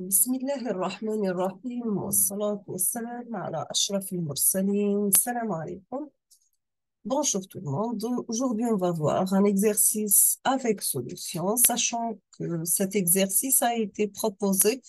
بسم الله الرحمن الرحيم والصلاة والسلام على أشرف المرسلين. Salam alaikum. Bonjour tout le monde. Aujourd'hui, on va voir un exercice avec solution, sachant que cet exercice a été proposé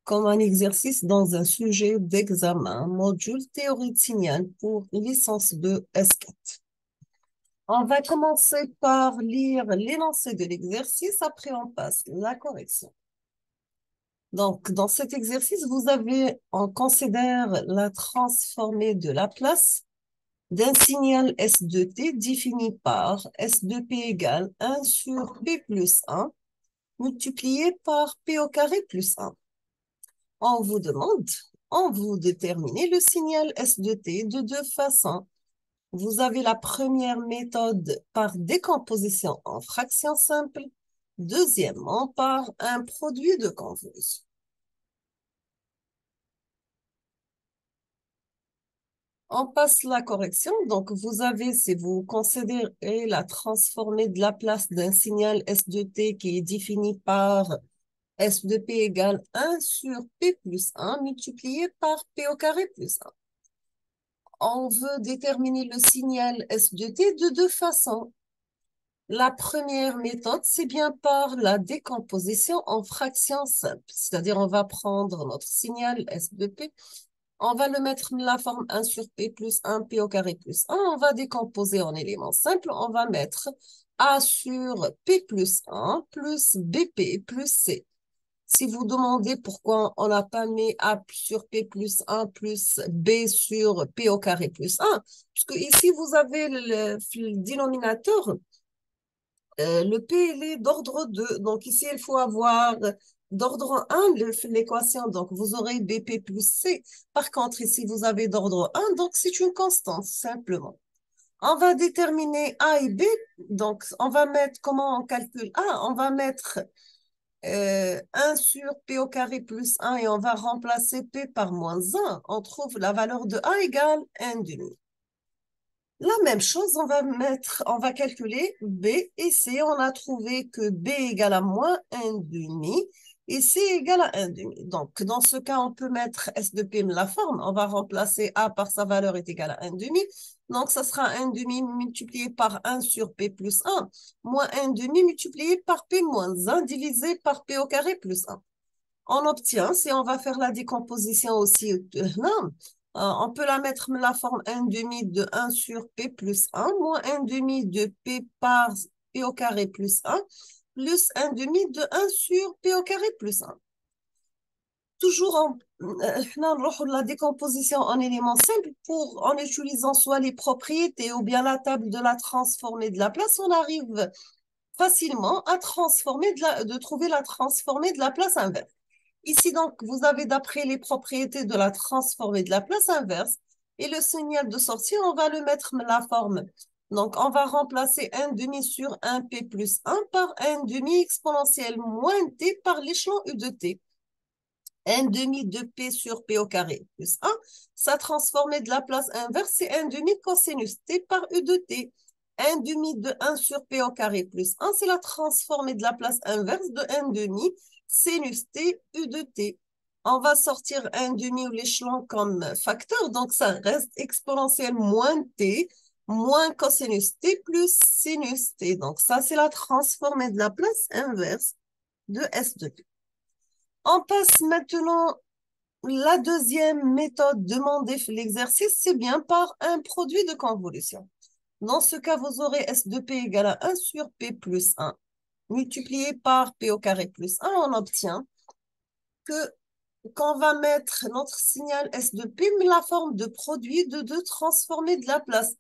comme un exercice dans un sujet d'examen, module théorie de signal pour licence de S4. On va commencer par lire l'énoncé de l'exercice, après on passe la correction. Donc, dans cet exercice, on considère la transformée de Laplace d'un signal S de t défini par S de p égale 1 sur p plus 1 multiplié par p au carré plus 1. On vous demande, on vous déterminer le signal S de t de deux façons. Vous avez la première méthode par décomposition en fractions simples, deuxièmement par un produit de convolution. On passe la correction. Donc, si vous considérez la transformée de Laplace d'un signal S de t qui est défini par S de p égale 1 sur p plus 1 multiplié par p au carré plus 1. On veut déterminer le signal S de t de deux façons. La première méthode, c'est bien par la décomposition en fractions simples. C'est-à-dire, on va prendre notre signal S de p. On va le mettre dans la forme 1 sur p plus 1, p au carré plus 1. On va décomposer en éléments simples. On va mettre a sur p plus 1 plus bp plus c. Si vous demandez pourquoi on n'a pas mis a sur p plus 1 plus b sur p au carré plus 1, puisque ici vous avez le dénominateur, le p il est d'ordre 2. Donc ici, il faut avoir d'ordre 1 l'équation. Donc vous aurez bp plus c. Par contre, ici, vous avez d'ordre 1. Donc c'est une constante, simplement. On va déterminer a et b. Donc on va mettre, comment on calcule a? On va mettre 1 sur p au carré plus 1 et on va remplacer p par moins 1. On trouve la valeur de a égale 1 demi. La même chose, on va calculer B et C. On a trouvé que B égale à moins 1 demi et C égale à 1 demi. Donc, dans ce cas, on peut mettre S de P la forme. On va remplacer A par sa valeur est égale à 1 demi. Donc, ça sera 1 demi multiplié par 1 sur P plus 1, moins 1 demi multiplié par P moins 1 divisé par P au carré plus 1. On obtient, si on va faire la décomposition aussi, non, on peut la mettre dans la forme 1 demi de 1 sur p plus 1, moins 1 demi de p par p au carré plus 1, plus 1 demi de 1 sur p au carré plus 1. Toujours la décomposition en éléments simples en utilisant soit les propriétés ou bien la table de la transformée de Laplace, on arrive facilement à trouver la transformée de Laplace inverse. Ici, donc, vous avez d'après les propriétés de la transformée de Laplace inverse et le signal de sortie, on va le mettre dans la forme. Donc, on va remplacer 1 demi sur 1 p plus 1 par 1 demi exponentielle moins t par l'échelon u de t. 1 demi de p sur p au carré plus 1. Sa transformée de Laplace inverse, c'est 1 demi cosinus t par u de t. 1 demi de 1 sur p au carré plus 1, c'est la transformée de Laplace inverse de 1 demi sinus t u de t. On va sortir 1 demi ou l'échelon comme facteur, donc ça reste exponentielle moins t moins cosinus t plus sinus t. Donc ça, c'est la transformée de Laplace inverse de S de t. On passe maintenant la deuxième méthode demandée pour l'exercice, c'est bien par un produit de convolution. Dans ce cas, vous aurez S de P égale à 1 sur P plus 1 multiplié par P au carré plus 1. On obtient qu'on va mettre notre signal S de P, mais la forme de produit de deux transformés de Laplace.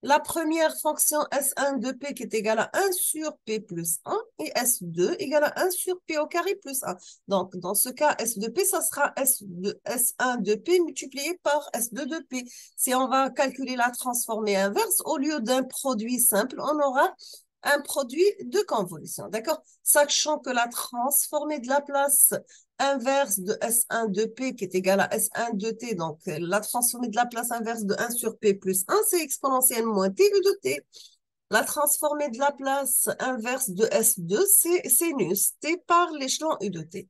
La première fonction S1 de P qui est égale à 1 sur P plus 1 et S2 égale à 1 sur P au carré plus 1. Donc, dans ce cas, S de P, ça sera S1 de P multiplié par S2 de P. Si on va calculer la transformée inverse, au lieu d'un produit simple, on aura un produit de convolution. D'accord? Sachant que la transformée de Laplace inverse de S1 de P qui est égal à S1 de T, donc la transformée de Laplace inverse de 1 sur P plus 1, c'est exponentielle moins T u de T. La transformée de Laplace inverse de S2, c'est sinus T par l'échelon u de T.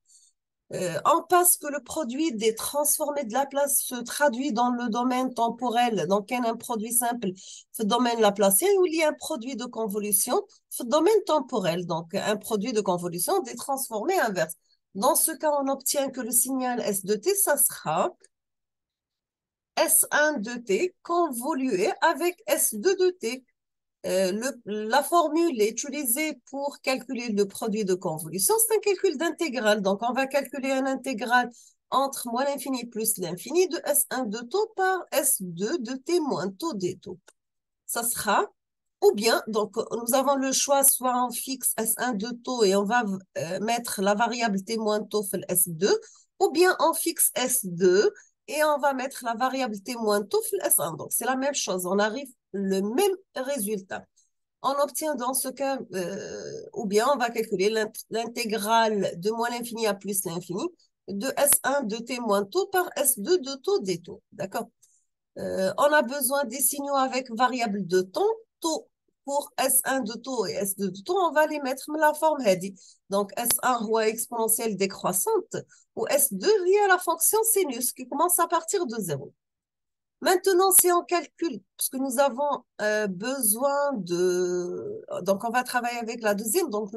On passe que le produit des transformés de Laplace se traduit dans le domaine temporel. Donc, un produit simple, le domaine laplacien, où il y a un produit de convolution, le domaine temporel. Donc, un produit de convolution des transformés inverses. Dans ce cas, on obtient que le signal S de t, ça sera S1 de t convolué avec S2 de t. La formule utilisée pour calculer le produit de convolution, c'est un calcul d'intégrale. Donc, on va calculer un intégral entre moins l'infini plus l'infini de S1 de taux par S2 de t moins taux des taux. Ça sera, ou bien, donc, nous avons le choix, soit on fixe S1 de taux et on va mettre la variable t moins taux fait S2, ou bien on fixe S2 et on va mettre la variable t moins taux fait S1. Donc, c'est la même chose. On arrive le même résultat. On obtient dans ce cas, ou bien on va calculer l'intégrale de moins l'infini à plus l'infini de S1 de t moins taux par S2 de taux des taux. D'accord? On a besoin des signaux avec variable de temps, taux pour S1 de taux et S2 de taux, on va les mettre dans la forme هذه. Donc S1 voie exponentielle décroissante ou S2 via la fonction sinus qui commence à partir de 0. Maintenant, si on calcule, parce que nous avons besoin de... Donc, on va travailler avec la deuxième. Donc,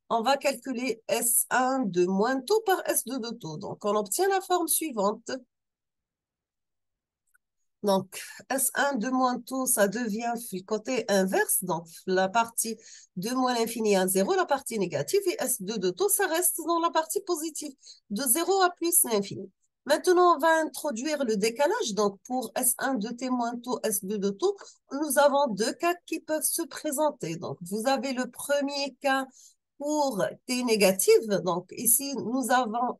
on va calculer S1 de moins taux par S2 de taux. Donc, on obtient la forme suivante. Donc, S1 de moins taux, ça devient le côté inverse. Donc, la partie de moins l'infini à 0, la partie négative. Et S2 de taux, ça reste dans la partie positive, de 0 à plus l'infini. Maintenant, on va introduire le décalage. Donc, pour S1 de t moins taux, S2 de taux, nous avons deux cas qui peuvent se présenter. Donc, vous avez le premier cas pour t négative. Donc, ici, nous avons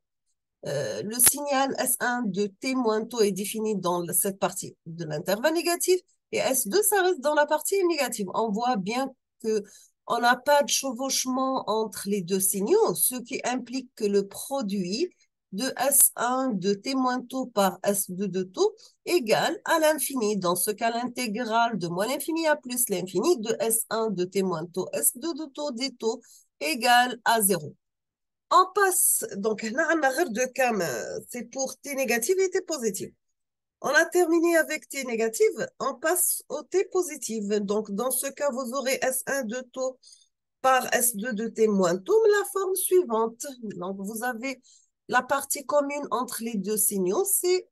le signal S1 de t moins taux est défini dans cette partie de l'intervalle négatif et S2, ça reste dans la partie négative. On voit bien que on n'a pas de chevauchement entre les deux signaux, ce qui implique que le produit de S1 de t moins taux par S2 de taux égale à l'infini. Dans ce cas, l'intégrale de moins l'infini à plus l'infini de S1 de t moins taux S2 de taux des taux égale à 0. On passe, donc là, on a deux cas, c'est pour T négative et T positive. On a terminé avec T négative, on passe au T positive. Donc, dans ce cas, vous aurez S1 de taux par S2 de T moins taux, mais la forme suivante. Donc, vous avez la partie commune entre les deux signaux, c'est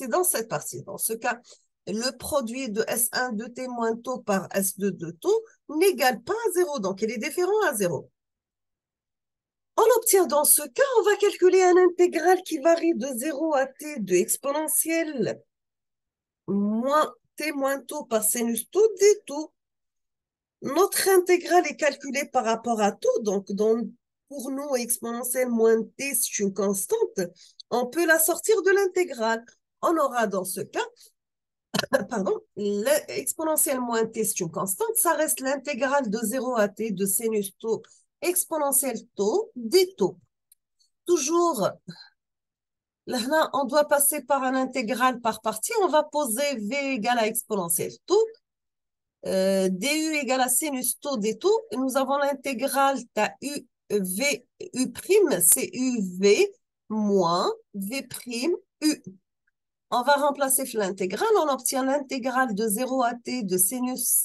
dans cette partie. Dans ce cas, le produit de S1 de T moins taux par S2 de taux n'égale pas à 0, donc il est différent à 0. On obtient dans ce cas, on va calculer un intégral qui varie de 0 à t de exponentielle moins t moins taux par sinus taux d taux. Notre intégrale est calculée par rapport à taux, donc pour nous, exponentielle moins t, c'est une constante. On peut la sortir de l'intégrale. On aura dans ce cas, pardon, l'exponentielle moins t, c'est une constante. Ça reste l'intégrale de 0 à t de sinus taux exponentielle taux d taux. Toujours, là, on doit passer par un intégral par partie. On va poser v égale à exponentielle taux, du égale à sinus taux des taux. Et nous avons l'intégrale u, v, u prime, c'est uv moins v prime u. On va remplacer l'intégrale. On obtient l'intégrale de 0 à t de sinus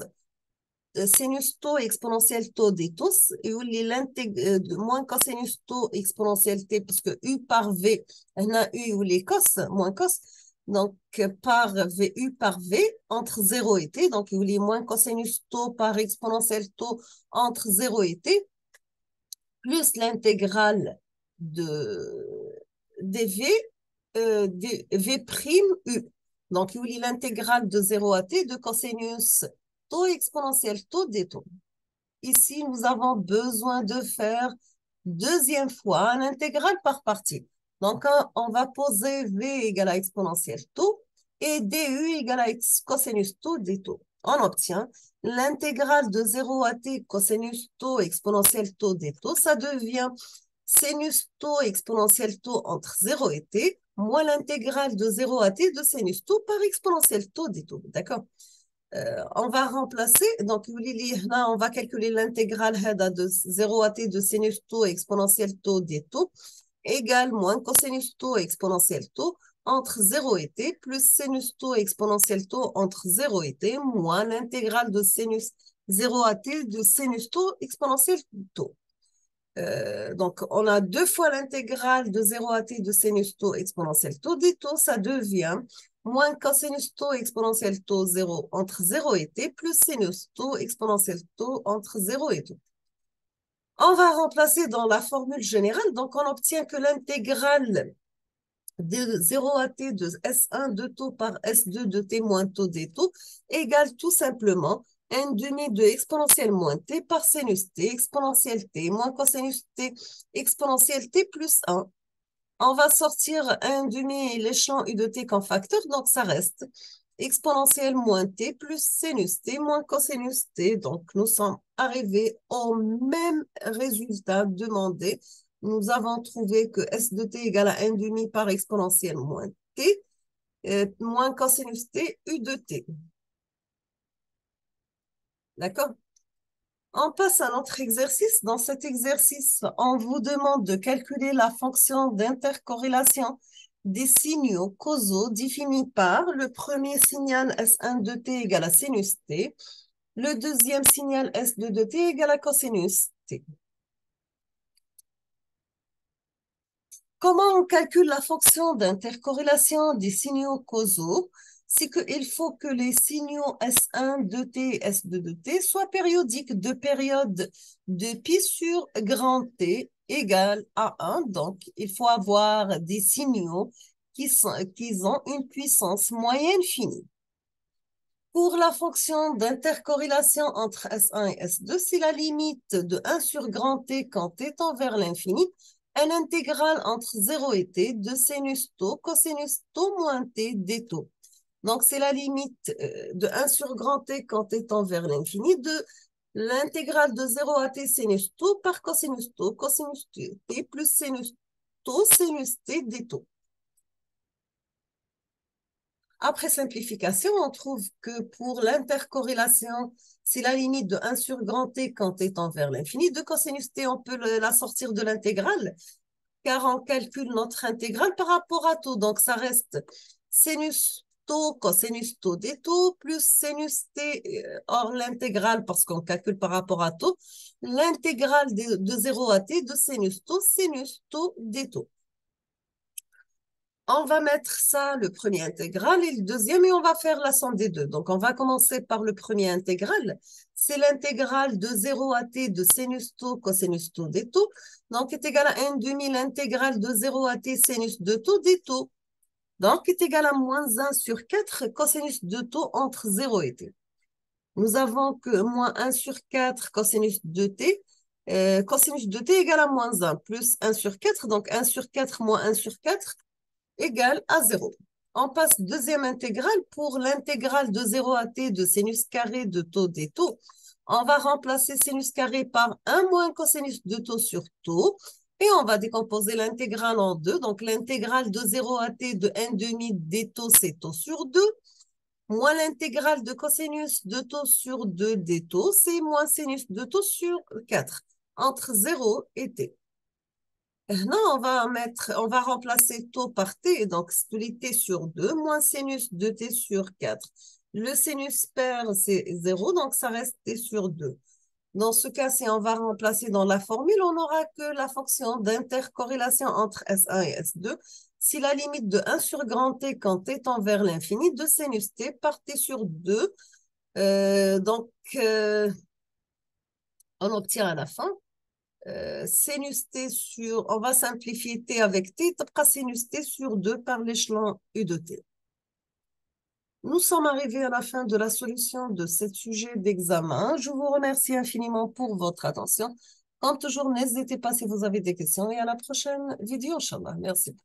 taux exponentielle taux des taux, et où de moins cosinus taux exponentielle t, parce que u par v, on a u ou les cos, moins cos, donc par vu par v entre 0 et t, donc il y a moins cosinus taux par exponentielle taux entre 0 et t, plus l'intégrale des v, des v prime u. Donc, il y a l'intégrale de 0 à t de cosinus taux exponentiel taux des taux. Ici, nous avons besoin de faire deuxième fois un intégral par partie. Donc, on va poser v égale à exponentielle taux et du égale à cosinus taux des taux. On obtient l'intégrale de 0 à t cosinus taux exponentiel taux des taux. Ça devient sinus taux exponentiel taux entre 0 et t, moins l'intégrale de 0 à t de sinus taux par exponentiel taux des taux. D'accord? On va remplacer, donc là, on va calculer l'intégrale de 0 à t de sinus taux exponentiel taux des taux. égale moins cosinus taux exponentiel taux entre 0 et t plus sinus taux exponentiel taux entre 0 et t moins l'intégrale de sinus 0 à t de sinus taux exponentiel taux. Donc, on a deux fois l'intégrale de 0 à t de sinus taux exponentiel taux des taux, ça devient moins cosinus taux exponentiel taux 0 entre 0 et t plus sinus taux exponentiel taux entre 0 et t. On va remplacer dans la formule générale, donc on obtient que l'intégrale de 0 à t de S1 de taux par S2 de t moins taux des taux égale tout simplement 1 demi de exponentielle moins t par sinus t exponentielle t moins cosinus t exponentielle t plus 1. On va sortir 1 demi l'échelon u de t comme facteur, donc ça reste exponentielle moins t plus sinus t moins cosinus t. Donc, nous sommes arrivés au même résultat demandé. Nous avons trouvé que s de t égale à 1 demi par exponentielle moins t, moins cosinus t, u de t. D'accord? On passe à notre exercice. Dans cet exercice, on vous demande de calculer la fonction d'intercorrélation des signaux causaux définis par le premier signal S1 de t égale à sinus t, le deuxième signal S2 de t égale à cosinus t. Comment on calcule la fonction d'intercorrélation des signaux causaux? C'est qu'il faut que les signaux S1 de t et S2 de t soient périodiques de période de pi sur grand T égale à 1. Donc, il faut avoir des signaux qui ont une puissance moyenne finie. Pour la fonction d'intercorrélation entre S1 et S2, c'est la limite de 1 sur grand T quand T tend vers l'infini, une intégrale entre 0 et T de sinus taux, cosinus taux moins T d taux. Donc, c'est la limite de 1 sur grand T quand T tend vers l'infini de l'intégrale de 0 à T sinus taux par cosinus T plus sinus T d taux. Après simplification, on trouve que pour l'intercorrélation, c'est la limite de 1 sur grand T quand T tend vers l'infini. De cosinus T, on peut la sortir de l'intégrale, car on calcule notre intégrale par rapport à taux. Donc, ça reste sinus taux, cosinus taux des taux, plus sinus T, hors l'intégrale, parce qu'on calcule par rapport à taux, l'intégrale de 0 à T de sinus taux des taux. On va mettre ça, le premier intégral, et le deuxième, et on va faire la somme des deux. Donc, on va commencer par le premier intégral. C'est l'intégrale de 0 à t de sinus taux, cosinus taux des taux. Donc, est égal à 1 demi l'intégrale de 0 à t sinus de taux des taux. Donc, est égal à moins 1 sur 4 cosinus de taux entre 0 et t. Nous avons que moins 1 sur 4 cosinus de t. Cosinus de t égale à moins 1 plus 1 sur 4. Donc, 1 sur 4 moins 1 sur 4 égale à 0. On passe deuxième intégrale pour l'intégrale de 0 à t de sinus carré de taux des taux. On va remplacer sinus carré par 1 moins cosinus de taux sur taux. Et on va décomposer l'intégrale en deux. Donc, l'intégrale de 0 à t de 1 demi des taux, c'est taux sur 2. Moins l'intégrale de cosinus de taux sur 2 des taux, c'est moins sinus de taux sur 4. Entre 0 et t. Non, on va remplacer taux par t, donc t sur 2, moins sinus de t sur 4. Le sinus perd, c'est 0, donc ça reste t sur 2. Dans ce cas, si on va remplacer dans la formule, on n'aura que la fonction d'intercorrélation entre S1 et S2. Si la limite de 1 sur grand T quand T tend vers l'infini, de sinus T par T sur 2. On obtient à la fin sinus t sur, on va simplifier t avec t, sinus t sur 2 par l'échelon u de t. Nous sommes arrivés à la fin de la solution de ce sujet d'examen. Je vous remercie infiniment pour votre attention. Comme toujours, n'hésitez pas si vous avez des questions et à la prochaine vidéo, Inch'Allah. Merci.